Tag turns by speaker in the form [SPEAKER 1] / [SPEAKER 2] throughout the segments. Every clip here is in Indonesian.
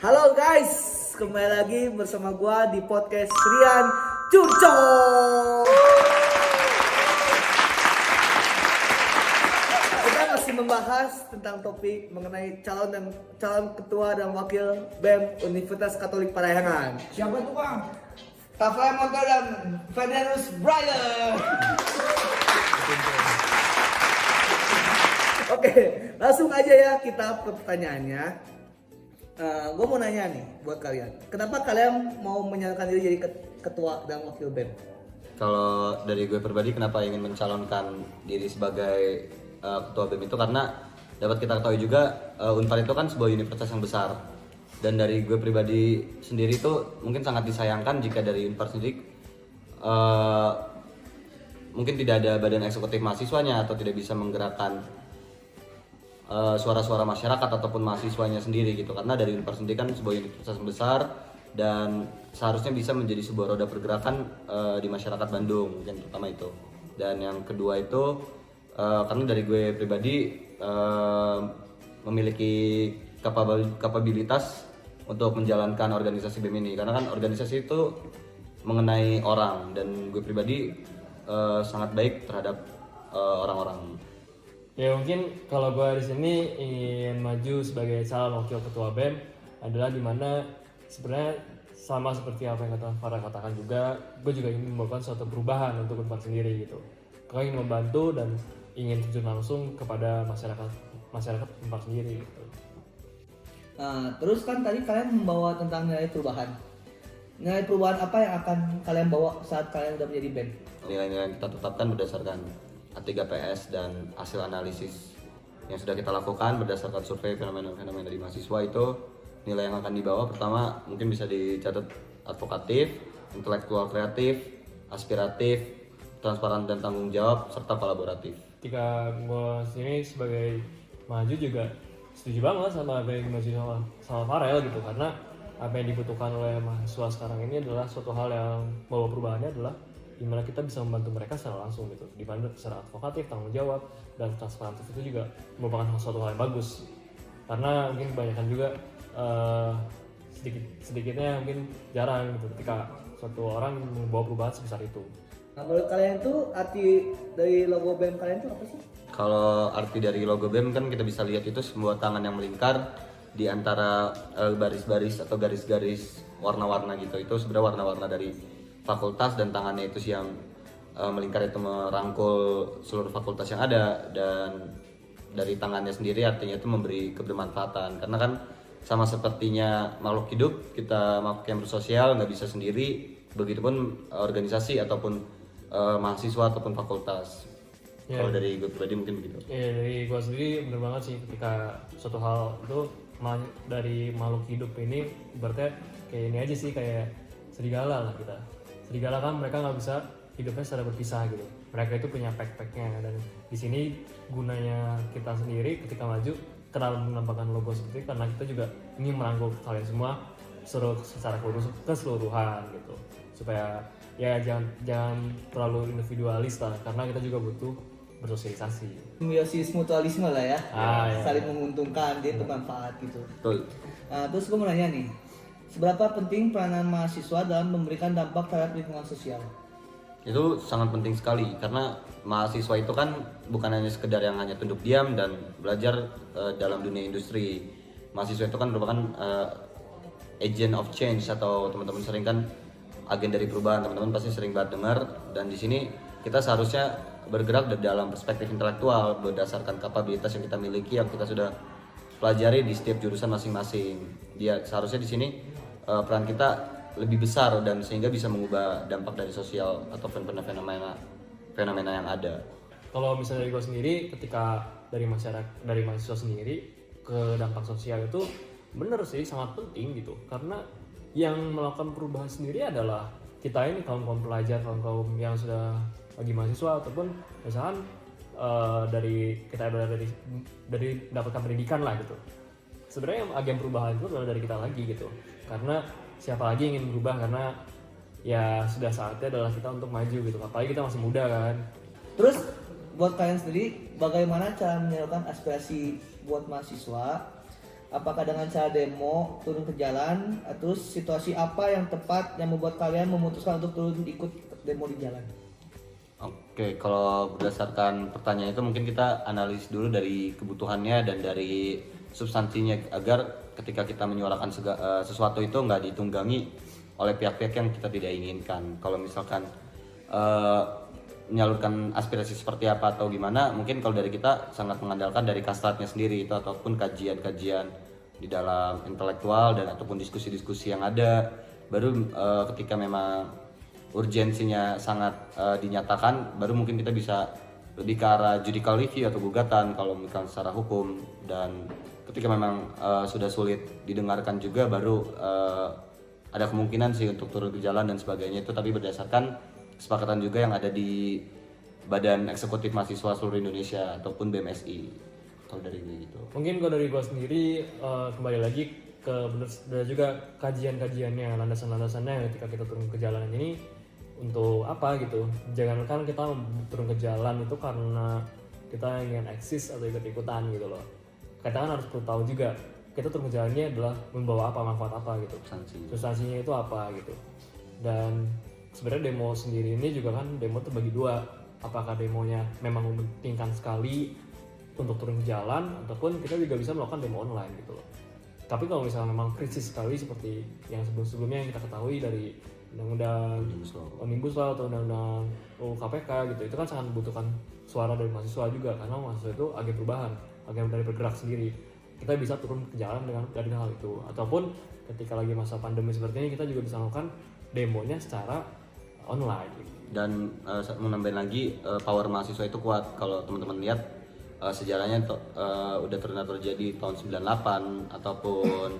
[SPEAKER 1] Halo guys, kembali lagi bersama gua di podcast Rian Curco. Kita masih membahas tentang topik mengenai calon ketua dan wakil BEM Universitas Katolik Parahyangan.
[SPEAKER 2] Siapa tuh bang?
[SPEAKER 1] Rafael Montel dan Fernandus Brian. Oke, langsung aja ya kita ke pertanyaannya. Gue mau nanya nih buat kalian, kenapa kalian mau menyalurkan diri jadi ketua dan wakil BEM?
[SPEAKER 3] Kalau dari gue pribadi kenapa ingin mencalonkan diri sebagai ketua BEM itu karena dapat kita ketahui juga Unpar itu kan sebuah universitas yang besar, dan dari gue pribadi sendiri itu mungkin sangat disayangkan jika dari Unpar sendiri mungkin tidak ada badan eksekutif mahasiswanya atau tidak bisa menggerakkan suara-suara masyarakat ataupun mahasiswanya sendiri gitu, karena dari Unpar sendiri kan sebuah universitas yang besar dan seharusnya bisa menjadi sebuah roda pergerakan di masyarakat Bandung, mungkin pertama itu. Dan yang kedua itu karena dari gue pribadi memiliki kapabilitas untuk menjalankan organisasi BEM ini, karena kan organisasi itu mengenai orang dan gue pribadi sangat baik terhadap orang-orang.
[SPEAKER 4] Ya mungkin kalau gue di sini ingin maju sebagai calon wakil ketua BEM adalah dimana sebenarnya sama seperti apa yang Farah katakan juga, gue juga ingin membawa suatu perubahan untuk Unpar sendiri gitu. Gue ingin membantu dan ingin terjun langsung kepada masyarakat Unpar sendiri gitu.
[SPEAKER 1] Nah, terus kan tadi kalian membawa tentang nilai perubahan. Nilai perubahan apa yang akan kalian bawa saat kalian udah menjadi BEM?
[SPEAKER 3] Nilai-nilai yang kita tetapkan berdasarkan A3PS dan hasil analisis yang sudah kita lakukan berdasarkan survei fenomena-fenomena dari mahasiswa itu, nilai yang akan dibawa pertama mungkin bisa dicatat advokatif, intelektual kreatif, aspiratif, transparan dan tanggung jawab, serta kolaboratif.
[SPEAKER 4] Ketika gue sini sebagai maju juga setuju banget sama apa yang dimaju sama Farel gitu, karena apa yang dibutuhkan oleh mahasiswa sekarang ini adalah suatu hal yang bawa perubahannya adalah dimana kita bisa membantu mereka secara langsung gitu, dimana secara advokatif, tanggung jawab, dan transparansi itu juga merupakan suatu hal yang bagus, karena mungkin kebanyakan juga sedikitnya mungkin jarang gitu ketika suatu orang membawa perubahan sebesar itu.
[SPEAKER 1] Nah, menurut kalian tuh arti dari logo BEM kalian tuh apa sih?
[SPEAKER 3] Kalau arti dari logo BEM kan kita bisa lihat itu sebuah tangan yang melingkar di antara baris-baris atau garis-garis warna-warna gitu. Itu sebenarnya warna-warna dari fakultas, dan tangannya itu yang melingkar itu merangkul seluruh fakultas yang ada, dan dari tangannya sendiri artinya itu memberi kebermanfaatan, karena kan sama sepertinya makhluk hidup, kita makhluk yang bersosial, nggak bisa sendiri, begitupun organisasi ataupun mahasiswa ataupun fakultas.
[SPEAKER 4] Ya.
[SPEAKER 3] Kalau dari gue pribadi mungkin begitu.
[SPEAKER 4] Ya dari gue sendiri bener banget sih, ketika suatu hal itu dari makhluk hidup ini berarti kayak ini aja sih, kayak serigala lah kita. Serigala kan mereka nggak bisa hidupnya secara berpisah gitu. Mereka itu punya pack-packnya, dan di sini gunanya kita sendiri ketika maju kenapa menampakkan logo seperti itu, karena kita juga ingin merangkul kalian semua secara keseluruhan gitu, supaya ya jangan terlalu individualis lah, karena kita juga butuh bersosialisasi.
[SPEAKER 1] Simbiosis mutualisme lah ya,
[SPEAKER 4] Ya.
[SPEAKER 1] saling menguntungkan, dia itu manfaat gitu.
[SPEAKER 3] Betul.
[SPEAKER 1] Nah, terus gue mau nanya nih, seberapa penting peranan mahasiswa dalam memberikan dampak terhadap lingkungan sosial?
[SPEAKER 3] Itu sangat penting sekali, karena mahasiswa itu kan bukan hanya sekedar yang hanya tunduk diam dan belajar dalam dunia industri. Mahasiswa itu kan merupakan agent of change, atau teman-teman sering kan agen dari perubahan, teman-teman pasti sering banget dengar. Dan di sini kita seharusnya bergerak dalam perspektif intelektual berdasarkan kapabilitas yang kita miliki, yang kita sudah pelajari di setiap jurusan masing-masing. Dia seharusnya di sini peran kita lebih besar, dan sehingga bisa mengubah dampak dari sosial atau fenomena yang ada.
[SPEAKER 4] Kalau misalnya dari gue sendiri, ketika dari mahasiswa sendiri ke dampak sosial itu bener sih sangat penting gitu, karena yang melakukan perubahan sendiri adalah kita ini, kaum pelajar, kaum yang sudah lagi mahasiswa, ataupun misalkan dari kita dari dapatkan pendidikan lah gitu. Sebenarnya yang agen perubahan itu adalah dari kita lagi gitu, karena siapa lagi yang ingin berubah, karena ya sudah saatnya adalah kita untuk maju gitu, apalagi kita masih muda kan.
[SPEAKER 1] Terus buat kalian sendiri, bagaimana cara menyalurkan aspirasi buat mahasiswa Apakah dengan cara demo, turun ke jalan, atau situasi apa yang tepat yang membuat kalian memutuskan untuk turun ikut demo di jalan?
[SPEAKER 3] Oke, kalau berdasarkan pertanyaan itu mungkin kita analisis dulu dari kebutuhannya dan dari substansinya agar ketika kita menyuarakan sesuatu itu nggak ditunggangi oleh pihak-pihak yang kita tidak inginkan. Kalau misalkan menyalurkan aspirasi seperti apa atau gimana, mungkin kalau dari kita sangat mengandalkan dari kasratnya sendiri itu ataupun kajian-kajian di dalam intelektual dan ataupun diskusi-diskusi yang ada. Baru ketika memang urgensinya sangat dinyatakan, baru mungkin kita bisa lebih ke arah judicial review atau gugatan kalau misalkan secara hukum. Dan ketika memang sudah sulit didengarkan juga, baru ada kemungkinan sih untuk turun ke jalan dan sebagainya itu, tapi berdasarkan kesepakatan juga yang ada di Badan Eksekutif Mahasiswa Seluruh Indonesia ataupun BMSI. Kalau dari gitu.
[SPEAKER 4] Mungkin kalau dari gua sendiri kembali lagi ke benar juga kajian-kajiannya, landasan-landasannya ketika kita turun ke jalanan ini untuk apa gitu. Jangankan kita turun ke jalan itu karena kita ingin eksis atau ikut-ikutan gitu loh. Kita kan harus perlu tahu juga kita turun ke jalannya adalah membawa apa, manfaat apa gitu. Substansinya itu apa gitu. Dan sebenarnya demo sendiri ini juga kan demo terbagi dua. Apakah demonya memang mementingkan sekali untuk turun ke jalan, ataupun kita juga bisa melakukan demo online gitu loh. Tapi kalau misalnya memang krisis sekali seperti yang sebelum-sebelumnya yang kita ketahui dari undang-undang Omnibus Law atau undang-undang UU KPK gitu, itu kan sangat membutuhkan suara dari mahasiswa juga, karena mahasiswa itu agen perubahan, agen dari bergerak sendiri. Kita bisa turun ke jalan dari hal itu, ataupun ketika lagi masa pandemi seperti ini kita juga bisa melakukan demonya secara online gitu. Dan
[SPEAKER 3] menambahin lagi, power mahasiswa itu kuat. Kalau teman-teman lihat sejarahnya udah pernah terjadi tahun 98 ataupun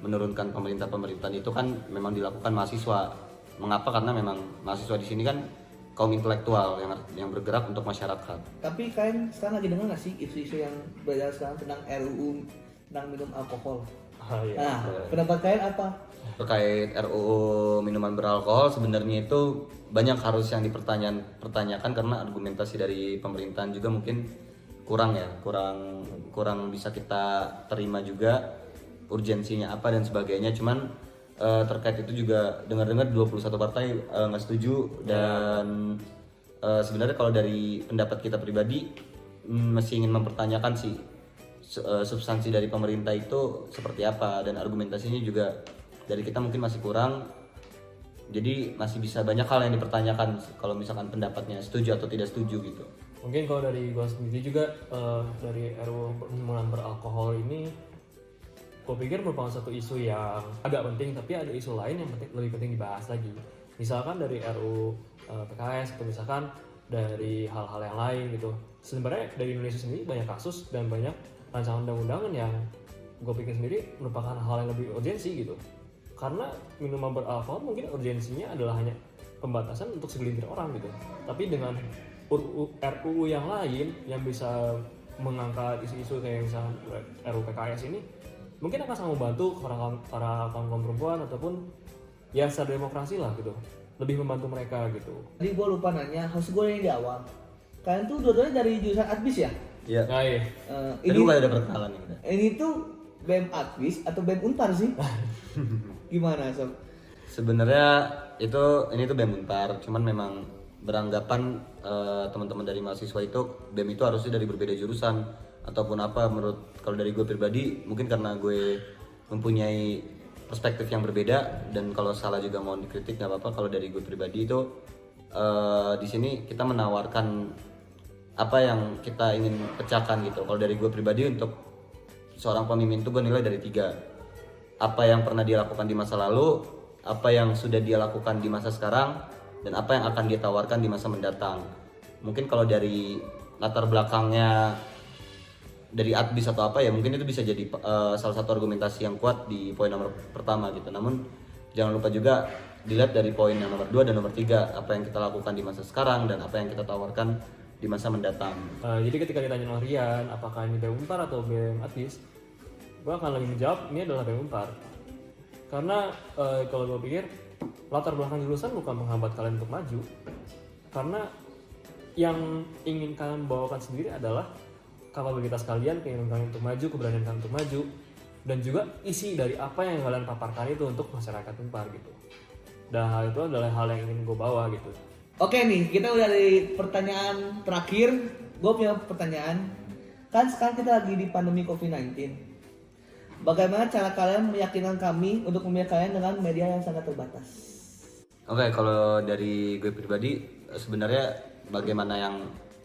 [SPEAKER 3] menurunkan pemerintahan itu kan memang dilakukan mahasiswa. Mengapa? Karena memang mahasiswa di sini kan kaum intelektual yang bergerak untuk masyarakat.
[SPEAKER 1] Tapi kalian sekarang lagi dengar nggak sih isu-isu yang berjalan sekarang tentang RUU tentang minum alkohol?
[SPEAKER 4] Iya.
[SPEAKER 1] Nah, pendapat kalian apa?
[SPEAKER 3] Terkait RUU minuman beralkohol, sebenarnya itu banyak harus yang dipertanyakan karena argumentasi dari pemerintahan juga mungkin kurang bisa kita terima juga urgensinya apa dan sebagainya. Cuman terkait itu juga dengar-dengar 21 partai nggak setuju. Dan sebenarnya kalau dari pendapat kita pribadi masih ingin mempertanyakan sih substansi dari pemerintah itu seperti apa, dan argumentasinya juga dari kita mungkin masih kurang. Jadi masih bisa banyak hal yang dipertanyakan kalau misalkan pendapatnya setuju atau tidak setuju gitu.
[SPEAKER 4] Mungkin kalau dari gue sendiri juga dari RUU minuman beralkohol ini, gue pikir merupakan satu isu yang agak penting, tapi ada isu lain yang lebih penting dibahas lagi. Misalkan dari RUU PKS atau misalkan dari hal-hal yang lain gitu. Sebenarnya dari Indonesia sendiri banyak kasus dan banyak rancangan undang-undangan yang gue pikir sendiri merupakan hal yang lebih urgensi gitu. Karena minuman beralkohol mungkin urgensinya adalah hanya pembatasan untuk segelintir orang gitu. Tapi dengan RUU yang lain yang bisa mengangkat isu-isu kayak misalnya RUU PKS ini, mungkin akan sangat membantu para kaum perempuan ataupun ya secara demokrasi lah gitu, lebih membantu mereka gitu.
[SPEAKER 1] Tadi gue lupa nanya, harus gue yang di awal. Kalian tuh dua-duanya dari jurusan Adbis ya?
[SPEAKER 3] Iya.
[SPEAKER 4] Nah, iya.
[SPEAKER 3] Ini bukan ada perkenalan ini.
[SPEAKER 1] Ini tuh BEM Adbis atau BEM Unpar sih? Gimana Sob?
[SPEAKER 3] Sebenarnya ini tuh BEM Unpar, cuman memang beranggapan teman-teman dari mahasiswa itu BEM itu harusnya dari berbeda jurusan ataupun apa. Menurut kalau dari gue pribadi mungkin karena gue mempunyai perspektif yang berbeda, dan kalau salah juga mau dikritik nggak apa-apa. Kalau dari gue pribadi itu di sini kita menawarkan apa yang kita ingin pecahkan gitu. Kalau dari gue pribadi, untuk seorang pemimpin itu gue nilai dari 3. Apa yang pernah dia lakukan di masa lalu, apa yang sudah dia lakukan di masa sekarang, dan apa yang akan dia tawarkan di masa mendatang. Mungkin kalau dari latar belakangnya dari Adbis atau apa ya, mungkin itu bisa jadi salah satu argumentasi yang kuat di poin nomor pertama gitu. Namun jangan lupa juga dilihat dari poin yang nomor 2 dan nomor 3, apa yang kita lakukan di masa sekarang dan apa yang kita tawarkan di masa mendatang.
[SPEAKER 4] Jadi ketika ditanya oleh Rian apakah ini BEM Unpar atau BEM Adbis, gue akan lebih menjawab ini adalah BEM Unpar. Karena kalau gue pikir latar belakang jurusan bukan menghambat kalian untuk maju, karena yang ingin kalian bawakan sendiri adalah kapabilitas kalian, keinginan kalian untuk maju, keberanian kalian untuk maju. dan juga isi dari apa yang kalian paparkan itu untuk masyarakat Unpar gitu. Dan hal itu adalah hal yang ingin gue bawa gitu.
[SPEAKER 1] Oke nih, kita udah dari pertanyaan terakhir. Gue punya pertanyaan. Kan sekarang kita lagi di pandemi COVID-19. Bagaimana cara kalian meyakinkan kami untuk memilih kalian dengan media yang sangat terbatas?
[SPEAKER 3] Oke, kalau dari gue pribadi sebenarnya bagaimana yang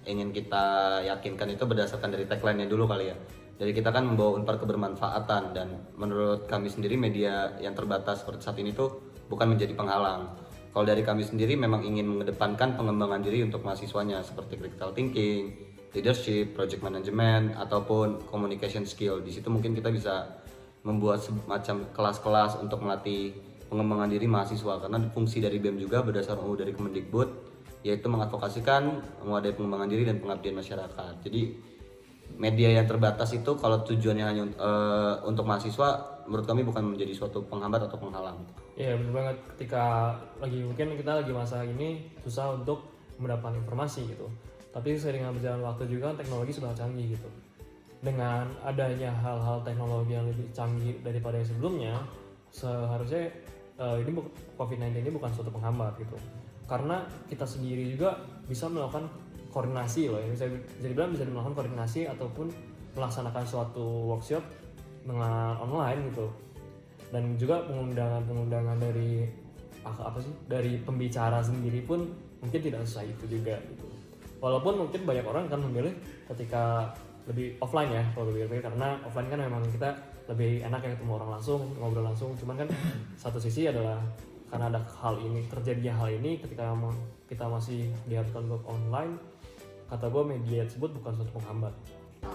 [SPEAKER 3] ingin kita yakinkan itu berdasarkan dari tagline-nya dulu kali ya. Dari kita kan membawa Unpar kebermanfaatan, dan menurut kami sendiri media yang terbatas seperti saat ini tuh bukan menjadi penghalang. Kalau dari kami sendiri memang ingin mengedepankan pengembangan diri untuk mahasiswanya seperti critical thinking, leadership, project management, ataupun communication skill. Di situ mungkin kita bisa membuat semacam kelas-kelas untuk melatih pengembangan diri mahasiswa, karena fungsi dari BEM juga berdasarkan UU dari Kemendikbud, yaitu mengadvokasikan, menguasai pengembangan diri dan pengabdian masyarakat. Jadi media yang terbatas itu kalau tujuannya hanya untuk mahasiswa, menurut kami bukan menjadi suatu penghambat atau penghalang.
[SPEAKER 4] Iya benar banget, ketika mungkin kita lagi masa ini susah untuk mendapatkan informasi gitu. Tapi seiring berjalan waktu juga teknologi sudah canggih gitu. Dengan adanya hal-hal teknologi yang lebih canggih daripada yang sebelumnya, seharusnya ini COVID-19 ini bukan suatu penghambat gitu. Karena kita sendiri juga bisa melakukan koordinasi loh, ya. Bisa dibilang bisa melakukan koordinasi ataupun melaksanakan suatu workshop dengan online gitu. Dan juga pengundangan dari dari pembicara sendiri pun mungkin tidak sesuai itu juga gitu. Walaupun mungkin banyak orang kan memilih ketika lebih offline ya kalau lebih karena offline kan memang kita lebih enak ya ketemu orang langsung, ngobrol langsung. Cuman kan satu sisi adalah karena ada hal ini, terjadinya hal ini ketika kita masih diharuskan untuk online, kata gue media tersebut bukan suatu penghambat.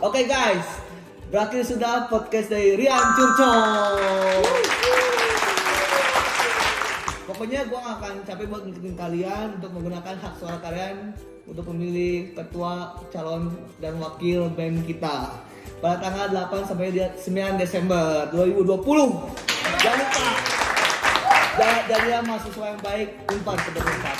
[SPEAKER 1] Oke guys, berakhir sudah podcast dari Rian Curcol. Pokoknya gue gak akan capek buat ngikutin kalian untuk menggunakan hak suara kalian untuk memilih ketua, calon, dan wakil BEM kita pada tanggal 8 sampai 9 Desember 2020. Jangan lupa jadilah mahasiswa yang baik Unpar ke depan.